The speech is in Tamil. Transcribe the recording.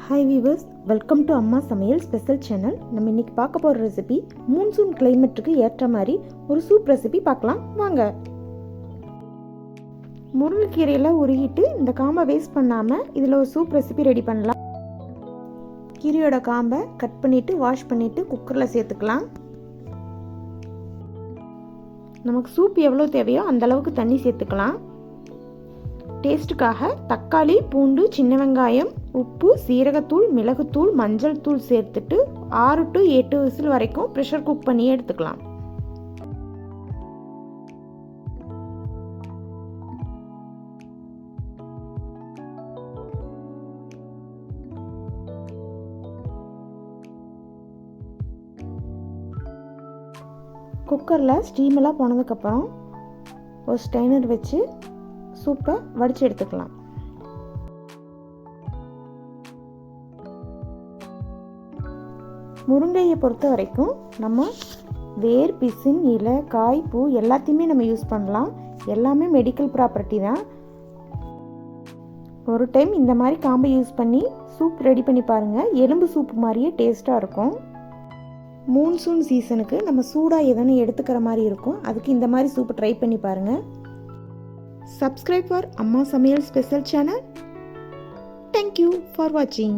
ஹாய் வீவர்ஸ், வெல்கம் டு அம்மா சமையல் ஸ்பெஷல் சேனல். நம்ம இன்னைக்கு பார்க்க போகிற ரெசிபி மூன்சூன் கிளைமேட்டுக்கு ஏற்ற மாதிரி ஒரு சூப் ரெசிபி பார்க்கலாம் வாங்க. முருங்கைக்கீரையெல்லாம் உருகிட்டு இந்த காம்பை வேஸ்ட் பண்ணாமல் இதில் ஒரு சூப் ரெசிபி ரெடி பண்ணலாம். கீரையோட காம்பை கட் பண்ணிவிட்டு வாஷ் பண்ணிவிட்டு குக்கரில் சேர்த்துக்கலாம். நமக்கு சூப் எவ்வளோ தேவையோ அந்த அளவுக்கு தண்ணி சேர்த்துக்கலாம். டேஸ்ட்டுக்காக தக்காளி, பூண்டு, சின்ன வெங்காயம், உப்பு, சீரகத்தூள், மிளகுத்தூள், மஞ்சள் தூள் சேர்த்துட்டு 6 to 8 விசில் வரைக்கும் ப்ரெஷர் குக் பண்ணி எடுத்துக்கலாம். குக்கரில் ஸ்டீமெல்லாம் போனதுக்கப்புறம் ஒரு ஸ்ட்ரைனர் வச்சு சூப்பை வடித்து எடுத்துக்கலாம். முருங்கையை பொறுத்த வரைக்கும் நம்ம வேர், பிசின், இலை, காய், பூ எல்லாத்தையுமே நம்ம யூஸ் பண்ணலாம். எல்லாமே மெடிக்கல் ப்ராப்பர்ட்டி தான். ஒரு டைம் இந்த மாதிரி காம்பை யூஸ் பண்ணி சூப் ரெடி பண்ணி பாருங்கள். எலும்பு சூப் மாதிரியே டேஸ்ட்டாக இருக்கும். மூன்சூன் சீசனுக்கு நம்ம சூடாக எதனா எடுத்துக்கிற மாதிரி இருக்கும். அதுக்கு இந்த மாதிரி சூப் ட்ரை பண்ணி பாருங்கள். Subscribe for Amma Samayal Special channel. Thank you for watching.